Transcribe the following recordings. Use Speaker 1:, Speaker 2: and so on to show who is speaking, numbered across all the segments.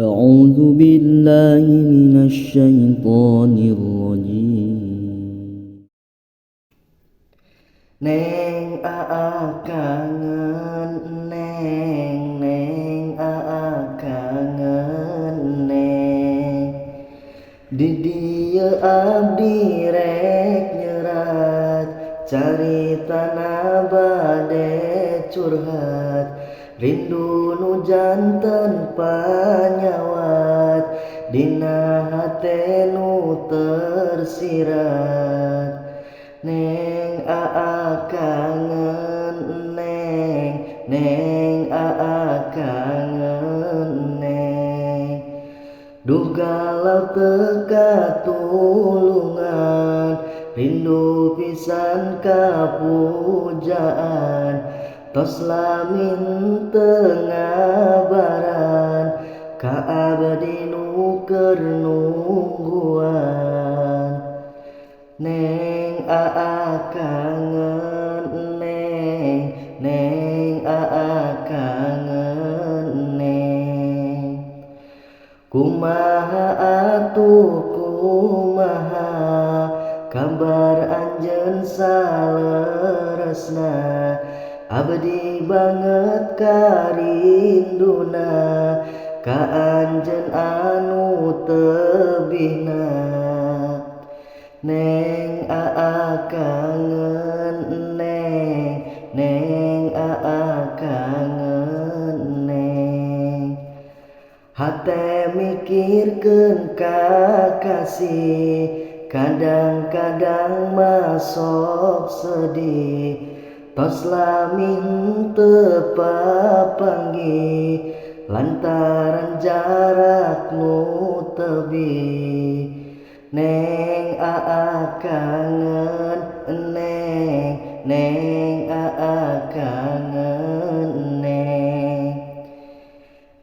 Speaker 1: أعوذ بالله من الشيطان الرجيم.
Speaker 2: Neng aa kangen neng aa kangen neng di dieu abdi rek nyerat carita bade curhat rindu nu janten panyawat dina hate nu tersirat. Neng aa kangen neng aa kangen neng duh galau teka tulungan rindu pisan kapujaan tos lamin tengah baran ka abdi nu keur nungguan. Neng aa kangen neng aa kangen neng kumaha atuh kumaha kabar anjeun saleresna abdi banget karinduna ka anjeun anu tebihna. Neng aa kangen neng aa kangen neng hate mikirkeun kakasih kadang-kadang masok sedih tos lamin teu papanggih lantaran jarak nu tebih. Neng aa kangen neng aa kangen neng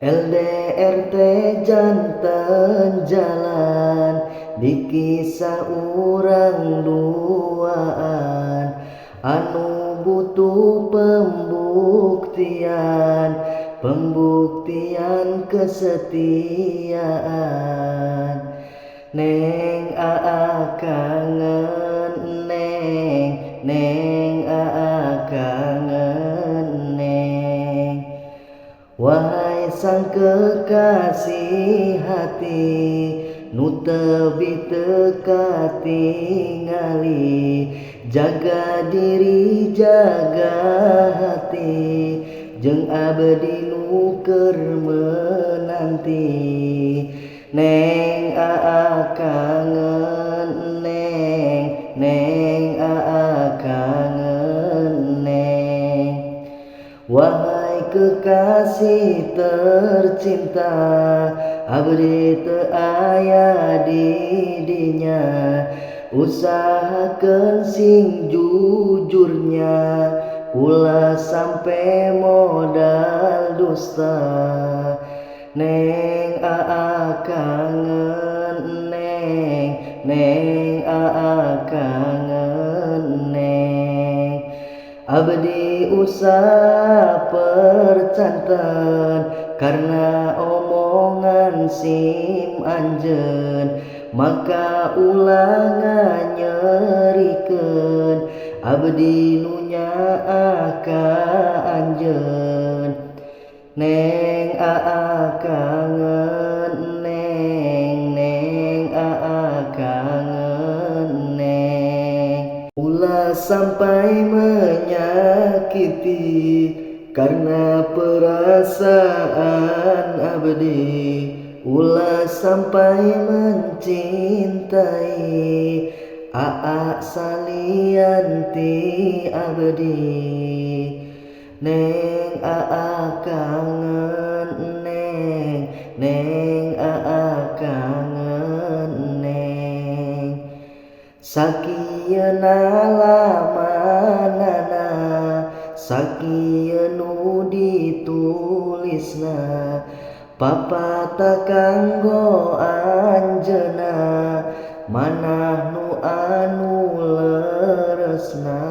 Speaker 2: LDR teh janten jalan dikisah urang duaan anu butuh pembuktian kesetiaan. Neng aa kangen neng aa kangen neng wahai sang kekasih hati nu teu teu katingali jaga diri jaga hati jeung abdi nu keur menanti. Neng aa kangen neng aa kangen neng wahai kekasih tercinta abdi teu aya di dinya usahakeun sing jujurnya ulah sampe modal dusta. Neng aa kangen neng aa kangen neng abdi usaha percanten karena omongan sim anjeun maka ulah nganyerikeun abdi nu nyaah ka anjeun. Neng aa kangen neng aa kangen neng ulah sampai menyakiti karena perasaan abdi ulah sampai mencintai aa salian ti abdi. Neng aa kangen neng aa kangen neng sakieuna lamanana sakieu nu ditulisna papata kanggo anjeunna manah nu anu leresna.